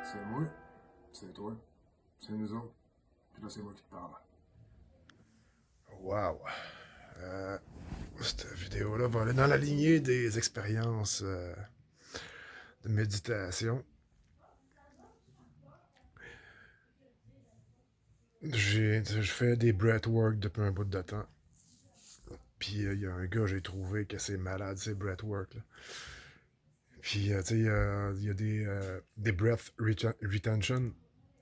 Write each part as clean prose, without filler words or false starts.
C'est moi, c'est toi, c'est nous autres, puis là c'est moi qui te parle. Wow. Euh, Cette vidéo-là va aller dans la lignée des expériences de méditation. Je fais des breathwork depuis un bout de temps. Puis il y a un gars, j'ai trouvé que c'est malade, ces breathwork. Là. Puis, tu sais, il y a des breath retention.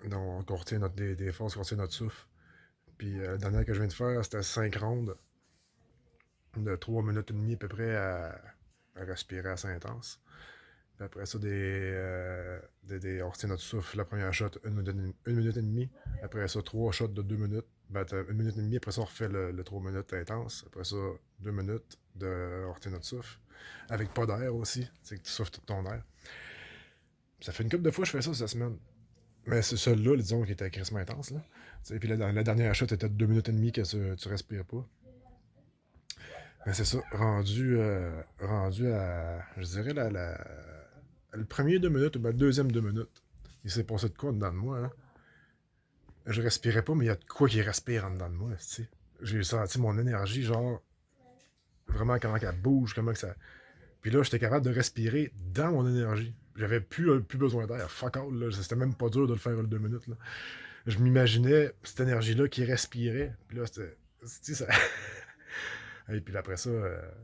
Donc, on retient des forces, on retient notre souffle. Puis, la dernière que je viens de faire, c'était 5 rondes de 3 minutes et demie à peu près à respirer assez intense. Puis après ça, on retient notre souffle. La première shot, 1 minute et demie. Après ça, 3 shots de 2 minutes. Ben, t'as 1 minute et demie. Après ça, on refait le 3 minutes intense. Après ça, 2 minutes on retient notre souffle. Avec pas d'air aussi. C'est que tu souffles tout ton air. Ça fait une couple de fois que je fais ça cette semaine. Mais c'est celui-là, disons, qui était crissement intense. Là. Puis la dernière shot était de 2 minutes et demie que tu respires pas. Mais c'est ça, rendu à, je dirais, le premier 2 minutes ou le deuxième 2 minutes. Il s'est passé de quoi en dedans de moi, hein? Je respirais pas, mais il y a de quoi qui respire en dedans de moi, tu sais. J'ai senti mon énergie, genre, vraiment comment qu'elle bouge, comment que ça... Puis là, j'étais capable de respirer dans mon énergie. J'avais plus besoin d'air. Fuck all, là. C'était même pas dur de le faire le 2 minutes, là. Je m'imaginais cette énergie-là qui respirait. Puis là, c'était... Tu sais, ça... Et puis après ça,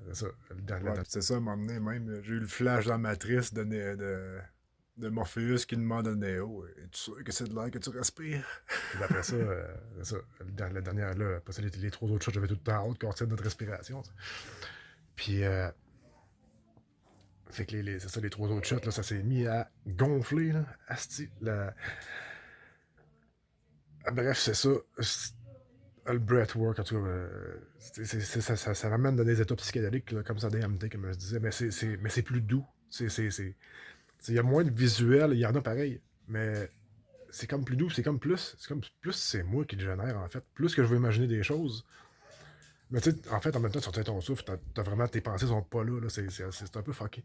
c'est ça. Ouais, pis c'est ça, à un moment donné, même, j'ai eu le flash dans la matrice de Morpheus qui demande à Neo, es-tu sûr que c'est de l'air que tu respires? Puis après ça, c'est ça. La dernière, là, après ça, les 3 autres shots, j'avais tout le temps hâte qu'on retienne notre respiration. T'sais. Puis, fait que c'est ça, les 3 autres shots, là, ça s'est mis à gonfler, là. Asti, bref, c'est ça. Le breathwork, en tout cas, ça m'amène dans des états psychédéliques, là, comme ça, DMT, comme je disais, mais c'est plus doux. Il y a moins de visuel, il y en a pareil, mais c'est comme plus doux, c'est comme plus c'est moi qui le génère, en fait. Plus que je veux imaginer des choses. Mais tu sais, en fait, en même temps, tu retiens ton souffle, t'as vraiment, tes pensées sont pas là, c'est un peu fucké.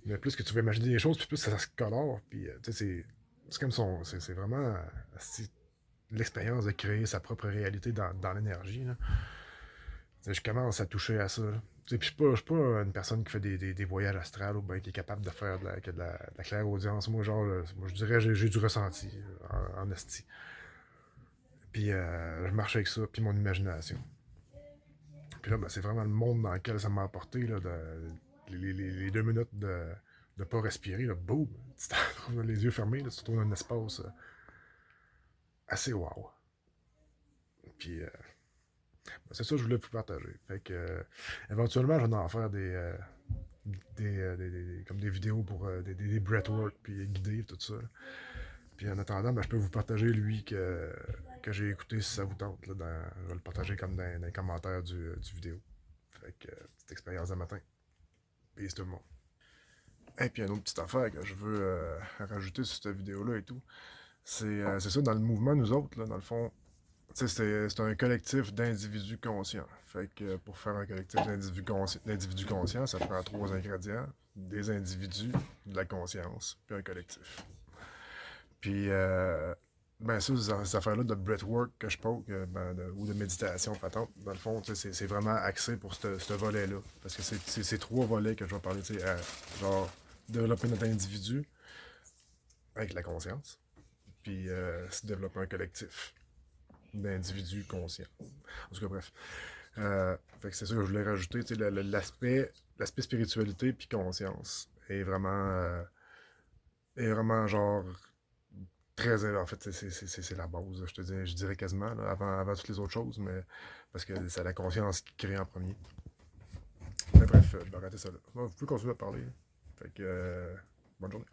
Mais plus que tu veux imaginer des choses, puis plus ça se colore, puis tu sais, c'est comme son, c'est vraiment l'expérience de créer sa propre réalité dans l'énergie, là. Je commence à toucher à ça. Là. Puis je suis pas une personne qui fait des voyages astrales ou bien qui est capable de faire de la claire audience. Moi, genre, moi, je dirais j'ai du ressenti en esti. Puis je marche avec ça, puis mon imagination. Puis là, ben, c'est vraiment le monde dans lequel ça m'a apporté, là, les 2 minutes de pas respirer, là, boum, tu te retrouves les yeux fermés, là, tu te retrouves dans un espace assez wow. Puis ben, c'est ça que je voulais vous partager. Fait que éventuellement, je vais en faire comme des vidéos pour des breathwork, puis guider, tout ça. Puis en attendant, ben, je peux vous partager lui que j'ai écouté si ça vous tente. Là, je vais le partager comme dans les commentaires du vidéo. Fait que petite expérience de matin. Peace tout le monde. Et puis une autre petite affaire que je veux rajouter sur cette vidéo-là et tout. C'est ça, dans le mouvement, nous autres, là, dans le fond, c'est un collectif d'individus conscients. Fait que pour faire un collectif d'individus conscients, ça prend 3 ingrédients. Des individus, de la conscience, puis un collectif. Puis, ben ça, ces affaires-là de breathwork que je poke, ou de méditation patente, dans le fond, c'est vraiment axé pour ce volet-là. Parce que c'est ces 3 volets que je vais parler, genre développer notre individu avec la conscience, puis se développer un collectif d'individus conscients. En tout cas, bref. Fait que c'est ça que je voulais rajouter, l'aspect spiritualité puis conscience est vraiment genre très, en fait, c'est la base, je dirais quasiment, là, avant toutes les autres choses, mais parce que c'est la conscience qui crée en premier. Mais bref, je vais arrêter ça là. Bon, vous pouvez continuer à parler. Fait que, bonne journée.